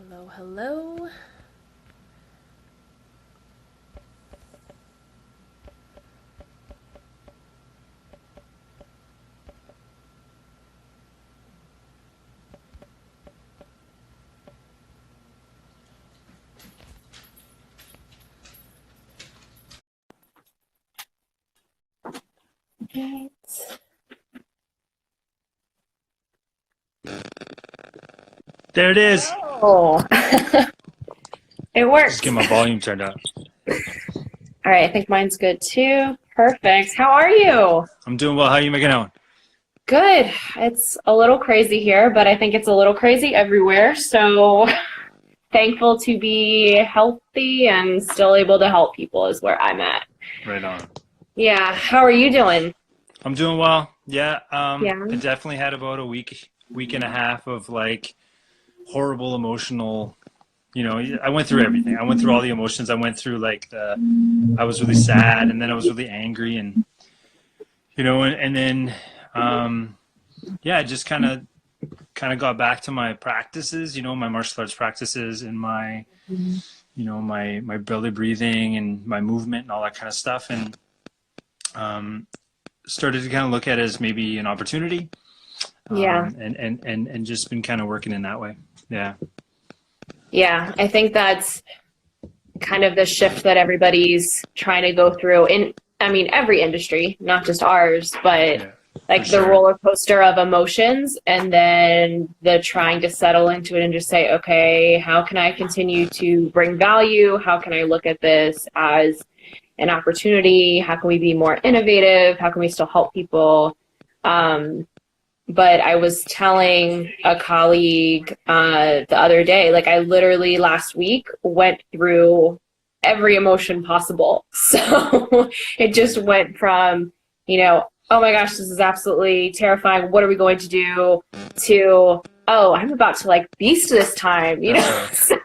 Hello, hello. Right. There it is. Oh, it works. Just get my volume turned up. All right, I think mine's good too. Perfect. How are you? I'm doing well. How you making out? Good. It's a little crazy here, but I think it's a little crazy everywhere. So thankful to be healthy and still able to help people is where I'm at. Right on. Yeah. How are you doing? I'm doing well. Yeah. Yeah. I definitely had about a week and a half of like horrible emotional. I went through everything. I went through all the emotions. I went through I was really sad, and then I was really angry, and then, yeah, I just kind of got back to my practices. My martial arts practices and my belly breathing and my movement and all that kind of stuff, and started to kind of look at it as maybe an opportunity, Yeah. and just been kind of working in that way. Yeah. Yeah. I think that's kind of the shift that everybody's trying to go through in, I mean, every industry, not just ours, but Yeah, for like the sure. roller coaster of emotions and then the trying to settle into it and just say, okay, how can I continue to bring value? How can I look at this as an opportunity? How can we be more innovative? How can we still help people? But I was telling a colleague the other day, like I literally last week went through every emotion possible. So it just went from, oh my gosh, this is absolutely terrifying. What are we going to do? To, oh, I'm about to like beast this time, That's right. So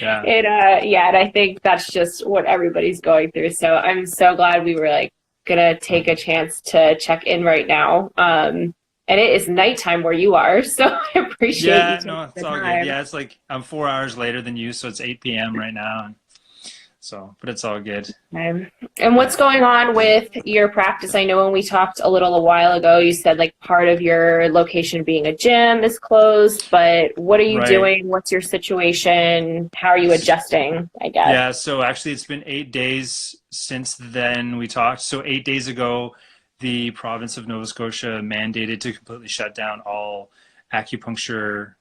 Yeah. Yeah. yeah, and I think that's just what everybody's going through. So I'm so glad we were like gonna take a chance to check in right now. And it is nighttime where you are, so I appreciate you Yeah, taking no, it's the all good. time. Yeah, it's like I'm 4 hours later than you, so it's 8 p.m. right now. And but it's all good. And what's Yeah. going on with your practice? I know when we talked a while ago, you said like part of your location being a gym is closed, but what are you Right. doing? What's your situation? How are you adjusting, I guess? Yeah, so actually it's been 8 days since then we talked. So 8 days ago, the province of Nova Scotia mandated to completely shut down all acupuncture,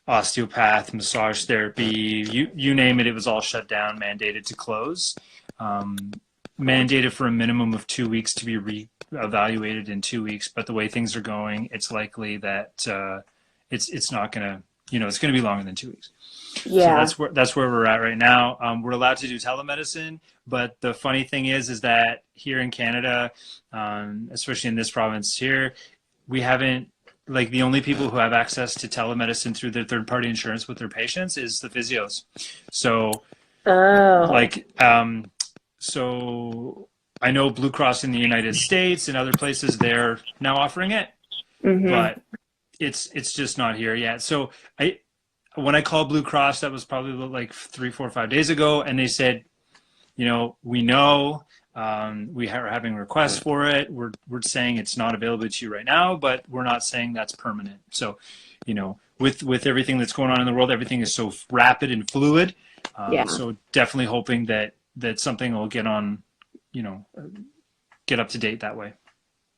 osteopath, massage therapy, you name it, it was all shut down, mandated to close. Um, Mandated for a minimum of 2 weeks to be re-evaluated in 2 weeks. But the way things are going, it's likely that it's not gonna, it's gonna be longer than 2 weeks. So Yeah. that's where we're at right now. We're allowed to do telemedicine, but the funny thing is that here in Canada, especially in this province here, we haven't, like, the only people who have access to telemedicine through their third party insurance with their patients is the physios. So Oh. like so I know Blue Cross in the United States and other places, they're now offering it, Mm-hmm. but it's just not here yet. So I when I called Blue Cross, that was probably like 3, 4, 5 days ago, and they said, we know, we are having requests for it. We're saying it's not available to you right now, but we're not saying that's permanent. So, with everything that's going on in the world, everything is so rapid and fluid. Yeah. So definitely hoping that something will you know, get up to date that way.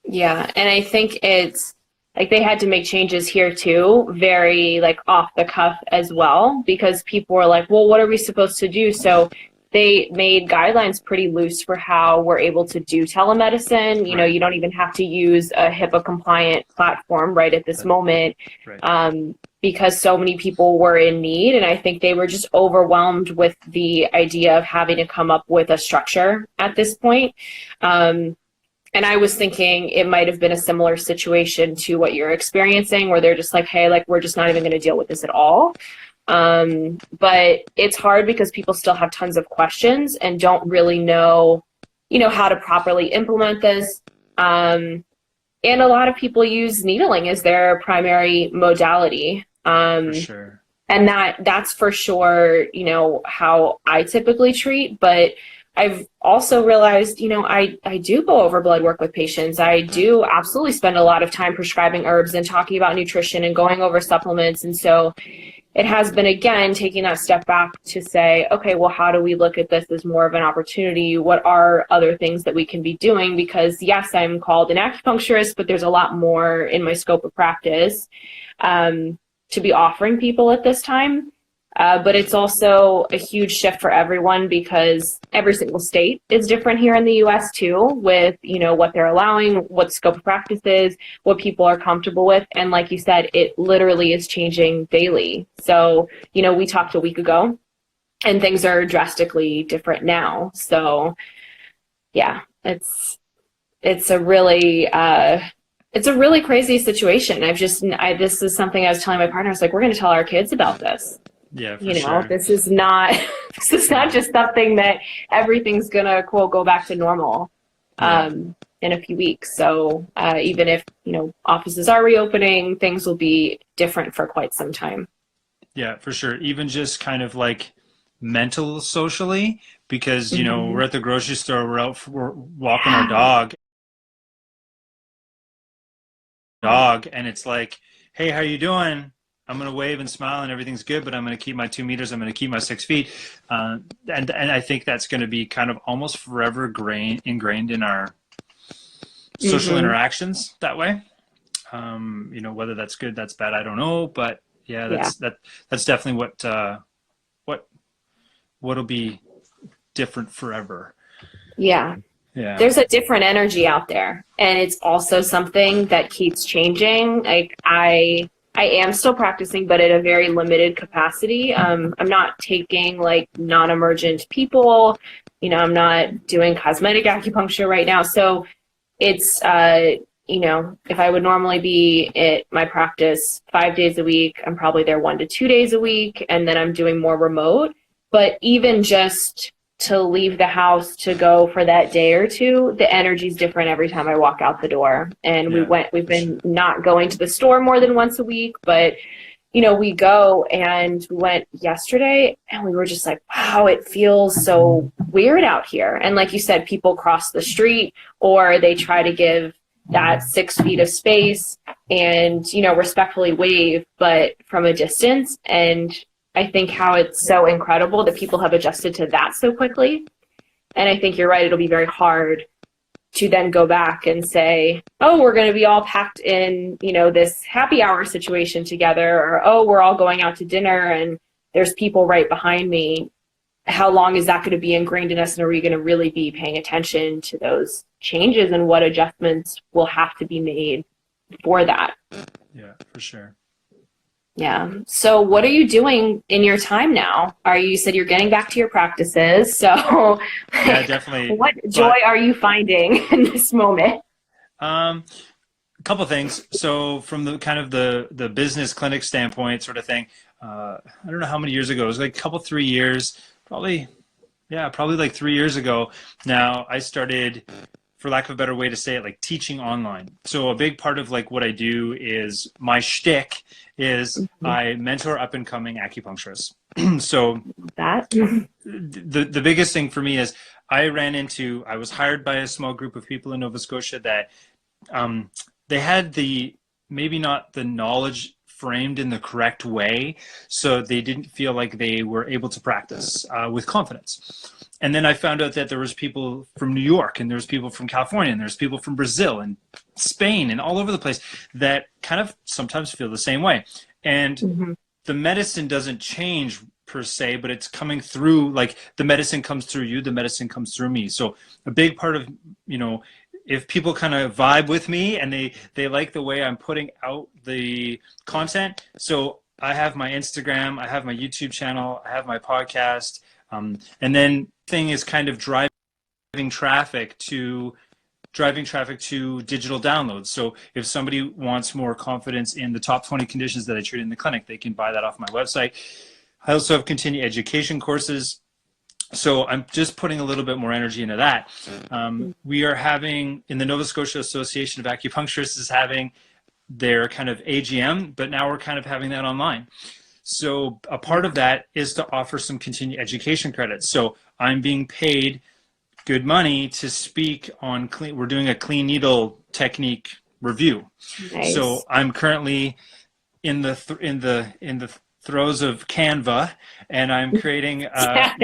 Yeah, and I think it's like they had to make changes here too, very like off the cuff as well, because people were like, well, what are we supposed to do? So they made guidelines pretty loose for how we're able to do telemedicine. Right. You don't even have to use a HIPAA compliant platform right at this That, moment, right. because so many people were in need. And I think they were just overwhelmed with the idea of having to come up with a structure at this point. Um, and I was thinking it might have been a similar situation to what you're experiencing, where they're just like, hey, like, we're just not even going to deal with this at all. But it's hard because people still have tons of questions and don't really know, how to properly implement this. And And a lot of people use needling as their primary modality. For sure. And that's for sure, you know, how I typically treat. But I've also realized, you know, I do go over blood work with patients. I do absolutely spend a lot of time prescribing herbs and talking about nutrition and going over supplements. And so it has been, again, taking that step back to say, okay, well, how do we look at this as more of an opportunity? What are other things that we can be doing? Because yes, I'm called an acupuncturist, but there's a lot more in my scope of practice to be offering people at this time. But it's also a huge shift for everyone because every single state is different here in the US too, with, you know, what they're allowing, what the scope of practice is, what people are comfortable with. And like you said, it literally is changing daily. So, you know, we talked a week ago and things are drastically different now. So yeah, it's a really crazy situation. This is something I was telling my partner. I was like, we're going to tell our kids about this. Yeah, for you know, sure. This is not just something that everything's gonna quote go back to normal in a few weeks. So even if, you know, offices are reopening, things will be different for quite some time. Yeah, for sure. Even just kind of like mental socially, because, you know, we're at the grocery store, we're walking our dog, and it's like, hey, how you doing? I'm going to wave and smile and everything's good, but I'm going to keep my 2 meters. I'm going to keep my 6 feet. And I think that's going to be kind of almost forever ingrained in our social interactions that way. You know, whether that's good, that's bad, I don't know. But yeah, that's definitely what'll be different forever. Yeah. Yeah. There's a different energy out there. And it's also something that keeps changing. Like I am still practicing, but at a very limited capacity. I'm not taking like non-emergent people. You know, I'm not doing cosmetic acupuncture right now. So it's, you know, if I would normally be at my practice 5 days a week, I'm probably there 1 to 2 days a week. And then I'm doing more remote. But even just to leave the house to go for that day or two, the energy's different every time I walk out the door. And we've been not going to the store more than once a week, but you know, we go, and we went yesterday and we were just like, wow, it feels so weird out here. And like you said, people cross the street or they try to give that 6 feet of space and, you know, respectfully wave, but from a distance. And I think how it's so incredible that people have adjusted to that so quickly. And I think you're right, it'll be very hard to then go back and say, oh, we're going to be all packed in, you know, this happy hour situation together, or, oh, we're all going out to dinner and there's people right behind me. How long is that going to be ingrained in us? And are we going to really be paying attention to those changes and what adjustments will have to be made for that? Yeah, for sure. Yeah. So what are you doing in your time now? You said you're getting back to your practices. So yeah, definitely. What joy are you finding in this moment? A couple of things. So from the kind of the business clinic standpoint sort of thing, I don't know how many years ago, it was like a couple, 3 years, probably like 3 years ago. Now I started, for lack of a better way to say it, like teaching online. So a big part of like what I do is my shtick is I mentor up and coming acupuncturists. So that the biggest thing for me is I was hired by a small group of people in Nova Scotia that they had maybe not the knowledge framed in the correct way, so they didn't feel like they were able to practice with confidence. And then I found out that there was people from New York, and there's people from California, and there's people from Brazil and Spain and all over the place that kind of sometimes feel the same way. And the medicine doesn't change per se, but it's coming through, like the medicine comes through you, the medicine comes through me. So a big part of, you know, if people kind of vibe with me and they like the way I'm putting out the content. So I have my Instagram, I have my YouTube channel, I have my podcast, and then thing is kind of driving traffic to digital downloads. So if somebody wants more confidence in the top 20 conditions that I treat in the clinic, they can buy that off my website. I also have continuing education courses. So I'm just putting a little bit more energy into that. We are having, in the Nova Scotia Association of Acupuncturists is having their kind of AGM, but now we're kind of having that online. So a part of that is to offer some continuing education credits. So I'm being paid good money to speak on clean. We're doing a clean needle technique review. Nice. So I'm currently in the throes of Canva, and I'm creating I'm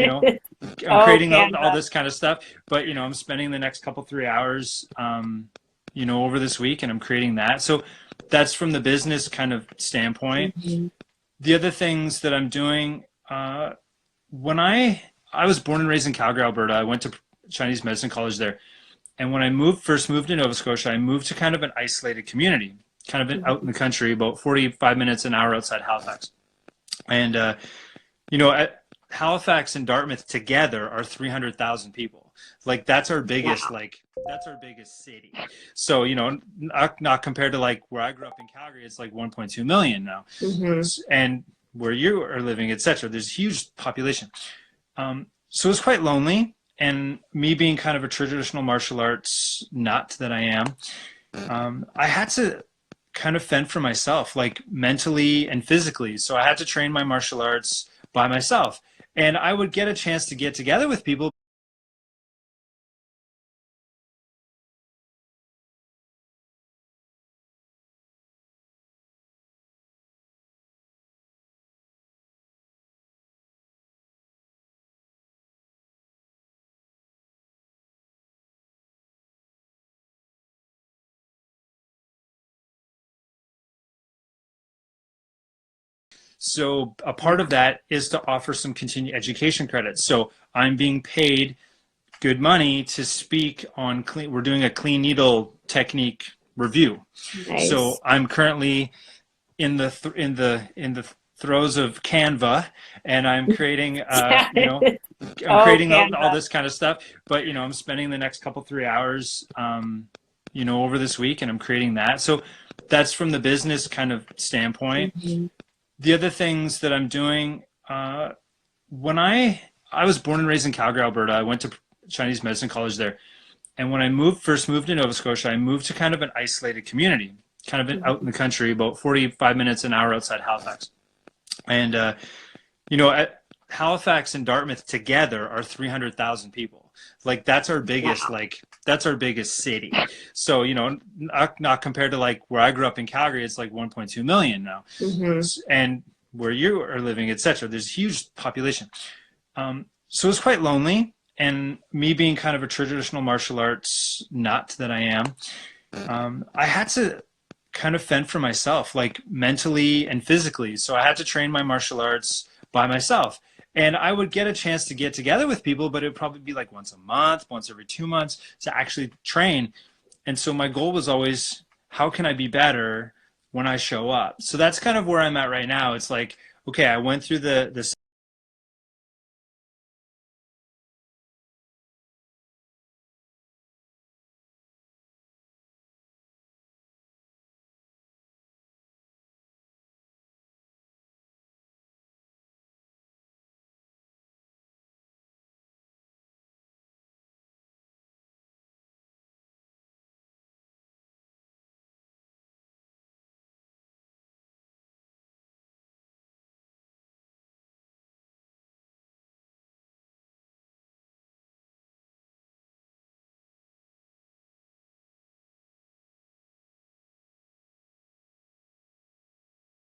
creating all this kind of stuff. But I'm spending the next couple 3 hours over this week, and I'm creating that. So that's from the business kind of standpoint. Mm-hmm. The other things that I'm doing, when I was born and raised in Calgary, Alberta. I went to Chinese medicine college there. And when I first moved to Nova Scotia, I moved to kind of an isolated community, kind of out in the country, about 45 minutes, an hour outside Halifax. And, at Halifax and Dartmouth together are 300,000 people. Like that's our biggest, that's our biggest city. So, not compared to like where I grew up in Calgary, it's like 1.2 million now. Mm-hmm. And where you are living, etc. There's a huge population. So it's quite lonely. And me being kind of a traditional martial arts nut that I am, I had to kind of fend for myself, like mentally and physically. So I had to train my martial arts by myself. And I would get a chance to get together with people. So a part of that is to offer some continuing education credits. So I'm being paid good money to speak on clean. We're doing a clean needle technique review. Nice. So I'm currently in the throes of Canva, and I'm creating all this kind of stuff. But I'm spending the next couple 3 hours over this week, and I'm creating that. So that's from the business kind of standpoint. Mm-hmm. The other things that I'm doing, when I was born and raised in Calgary, Alberta. I went to Chinese medicine college there. And when I first moved to Nova Scotia, I moved to kind of an isolated community, kind of out in the country, about 45 minutes, an hour outside Halifax. And, at Halifax and Dartmouth together are 300,000 people. Like that's our biggest, that's our biggest city. So, not compared to like where I grew up in Calgary, it's like 1.2 million now. Mm-hmm. And where you are living, etc. There's a huge population. So it's quite lonely. And me being kind of a traditional martial arts nut that I am, I had to kind of fend for myself, like mentally and physically. So I had to train my martial arts by myself. And I would get a chance to get together with people, but it would probably be like once a month, once every 2 months to actually train. And so my goal was always, how can I be better when I show up? So that's kind of where I'm at right now. It's like, okay, I went through the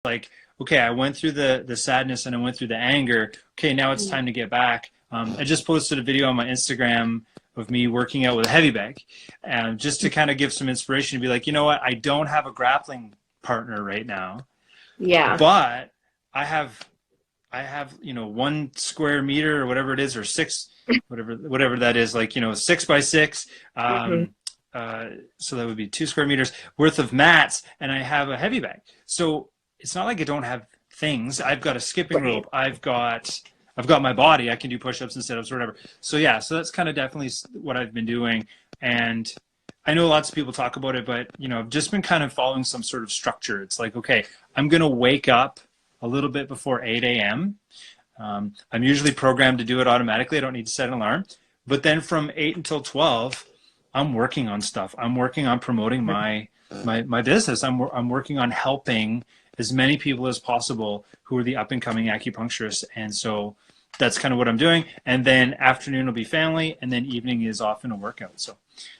like, okay, I went through the sadness and I went through the anger. Okay, now it's time to get back. I just posted a video on my Instagram of me working out with a heavy bag, and just to kind of give some inspiration to be like, you know what, I don't have a grappling partner right now. Yeah. But I have 1 square meter or whatever it is, or 6, whatever that is, like 6 by 6. So that would be 2 square meters worth of mats, and I have a heavy bag. So it's not like I don't have things. I've got a skipping rope. I've got my body. I can do push-ups and sit-ups or whatever. So yeah, so that's kind of definitely what I've been doing. And I know lots of people talk about it, but I've just been kind of following some sort of structure. It's like, okay, I'm going to wake up a little bit before 8 a.m. I'm usually programmed to do it automatically. I don't need to set an alarm. But then from 8 until 12, I'm working on stuff. I'm working on promoting my business. I'm working on helping as many people as possible who are the up and coming acupuncturists. And so that's kind of what I'm doing. And then afternoon will be family, and then evening is often a workout. So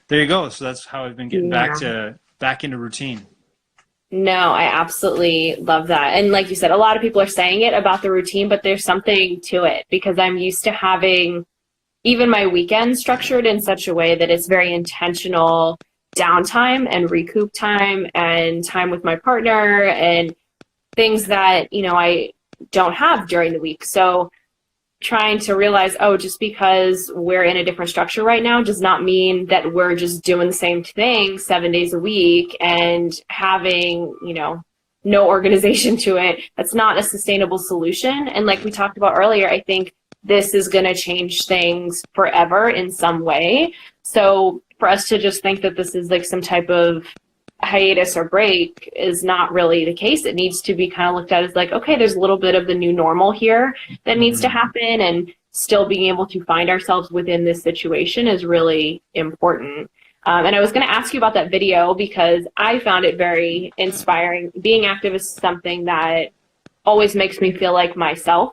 there you go. So that's how I've been getting back into routine. No, I absolutely love that. And like you said, a lot of people are saying it about the routine, but there's something to it, because I'm used to having even my weekends structured in such a way that it's very intentional downtime and recoup time and time with my partner and things that, I don't have during the week. So trying to realize, just because we're in a different structure right now does not mean that we're just doing the same thing 7 days a week and having, no organization to it. That's not a sustainable solution. And like we talked about earlier, I think this is going to change things forever in some way. So for us to just think that this is like some type of hiatus or break is not really the case. It needs to be kind of looked at as like, okay, there's a little bit of the new normal here that needs to happen, and still being able to find ourselves within this situation is really important. And I was going to ask you about that video because I found it very inspiring. Being active is something that always makes me feel like myself.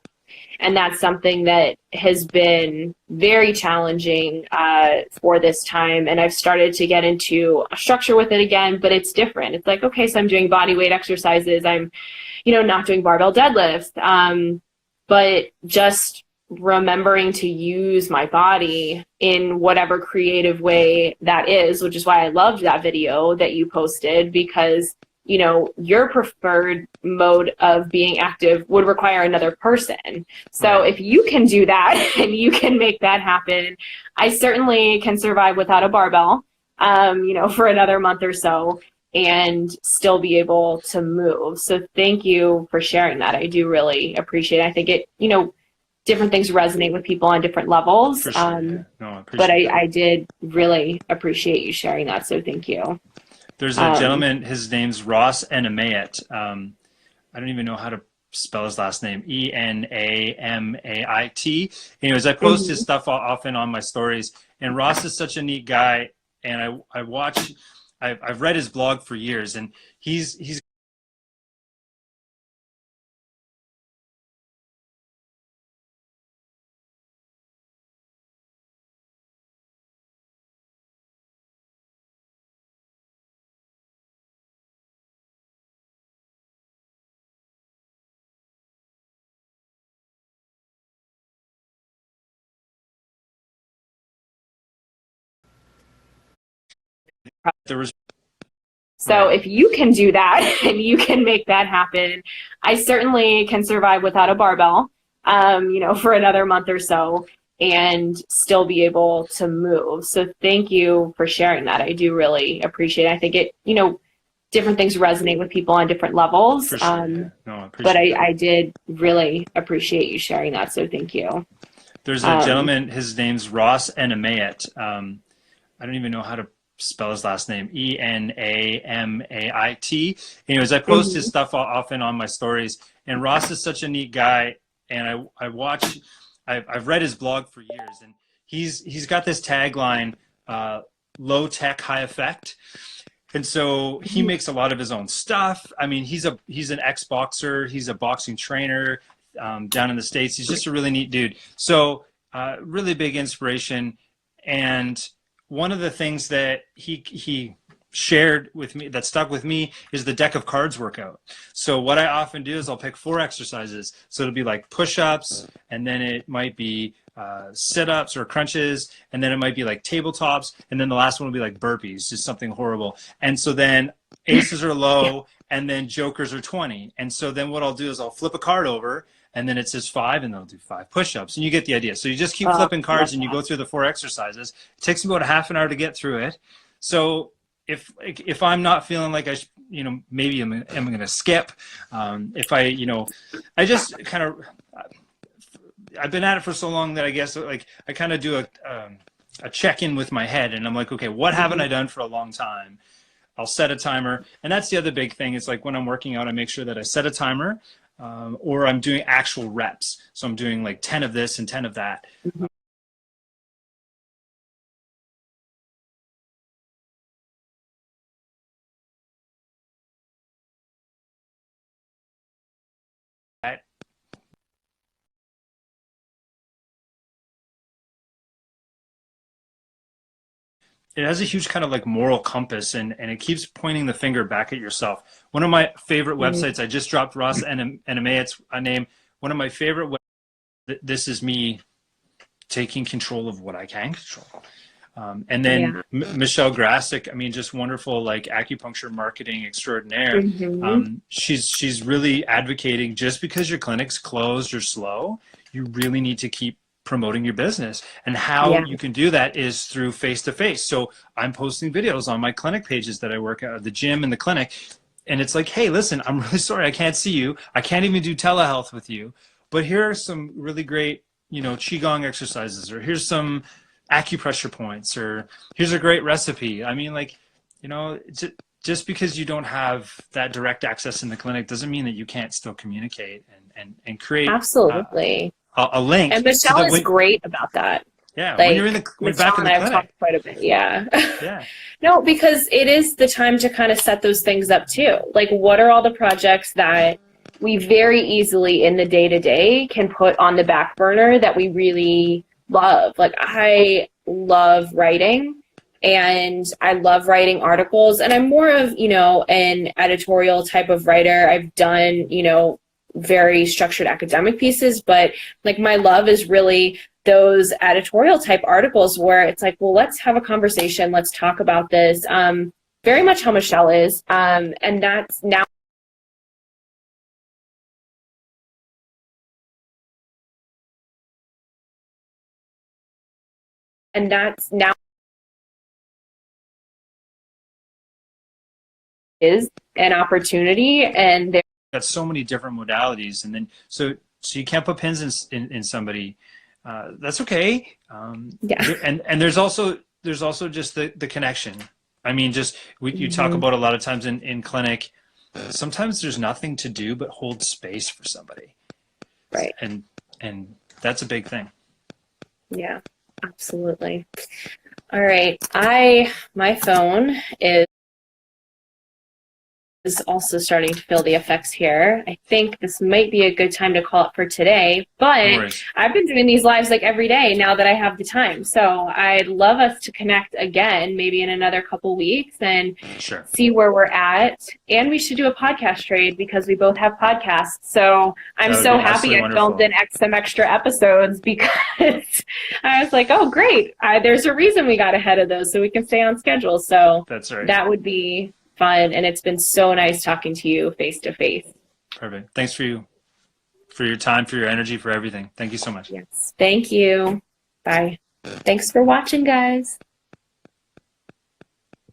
And that's something that has been very challenging for this time. And I've started to get into a structure with it again, but it's different. It's like, okay, so I'm doing body weight exercises. I'm, not doing barbell deadlifts. But just remembering to use my body in whatever creative way that is, which is why I loved that video that you posted, because your preferred mode of being active would require another person. So if you can do that and you can make that happen, I certainly can survive without a barbell, for another month or so and still be able to move. So thank you for sharing that. I do really appreciate it. I think it, different things resonate with people on different levels. For sure. No, I appreciate but I did really appreciate you sharing that. So thank you. There's a gentleman, his name's Ross Enamait. I don't even know how to spell his last name, Enamait. Anyways, I post his stuff often on my stories, and Ross is such a neat guy, and I've read his blog for years, and he's there was So if you can do that and you can make that happen, I certainly can survive without a barbell, for another month or so and still be able to move. So thank you for sharing that. I do really appreciate it. I think it, different things resonate with people on different levels. For sure. No, I appreciate but I did really appreciate you sharing that. So thank you. There's a gentleman, his name's Ross Enamait. I don't even know how to spell his last name, Enamait. Anyways, I post his stuff often on my stories, and Ross is such a neat guy, and I've read his blog for years, and he's got this tagline, low tech, high effect. And so he makes a lot of his own stuff. I mean, he's an ex-boxer, he's a boxing trainer down in the States. He's just a really neat dude. So really big inspiration. And one of the things that he shared with me that stuck with me is the deck of cards workout. So what I often do is I'll pick 4 exercises. So it'll be like push-ups, and then it might be sit-ups or crunches, and then it might be like tabletops, and then the last one will be like burpees, just something horrible. And so then aces are low, and then jokers are 20. And so then what I'll do is I'll flip a card over, and then it says 5, and they'll do 5 push-ups, and you get the idea. So you just keep flipping cards, and you go through the 4 exercises. It takes me about a half an hour to get through it. So if I'm not feeling like maybe I'm going to skip, if I just kind of, I've been at it for so long that I guess like I kind of do a check-in with my head, and I'm like, okay, what haven't I done for a long time? I'll set a timer. And that's the other big thing. It's like when I'm working out, I make sure that I set a timer. or I'm doing actual reps. So I'm doing like 10 of this and 10 of that. Mhm. It has a huge kind of like moral compass, and it keeps pointing the finger back at yourself. One of my favorite websites, I just dropped Ross NMA, it's a name. One of my favorite this is me taking control of what I can control. And then Michelle Grasick, I mean, just wonderful, like acupuncture marketing extraordinaire. Mhm. She's really advocating, just because your clinic's closed or slow, you really need to keep promoting your business. And how Yeah. you can do that is through face-to-face. So I'm posting videos on my clinic pages that I work at, the gym and the clinic. And it's like, hey, listen, I'm really sorry I can't see you. I can't even do telehealth with you. But here are some really great, Qigong exercises, or here's some acupressure points, or here's a great recipe. I mean, like, just because you don't have that direct access in the clinic doesn't mean that you can't still communicate and create Absolutely. a link, And so Michelle that is great about that. when you're Michelle back in and the I have clinic. talked quite a bit. Yeah. Yeah. No, because it is the time to kind of set those things up too. Like, what are all the projects that we very easily in the day to day can put on the back burner that we really love? Like, I love writing, and I love writing articles, and I'm more of, an editorial type of writer. I've done, very structured academic pieces, but like my love is really those editorial type articles where it's like, well, let's have a conversation, let's talk about this. Very much how Michelle is, and that's now is an opportunity, and there. Got so many different modalities, and then so you can't put pins in somebody. That's okay. Yeah. And there's also just the connection. I mean, just you talk about a lot of times in clinic. Sometimes there's nothing to do but hold space for somebody, Right. and that's a big thing. Yeah, absolutely. All right. My phone is also starting to feel the effects here. I think this might be a good time to call it for today, but No worries. I've been doing these lives like every day now that I have the time. So I'd love us to connect again, maybe in another couple weeks, and Sure. see where we're at. And we should do a podcast trade because we both have podcasts. So I'm so happy I filmed in some extra episodes, because I was like, oh, great. There's a reason we got ahead of those, so we can stay on schedule. So that's right. That would be fun, and it's been so nice talking to you face to face. Perfect. Thanks for your time, for your energy, for everything. Thank you so much. Yes. Thank you. Bye. Thanks for watching, guys.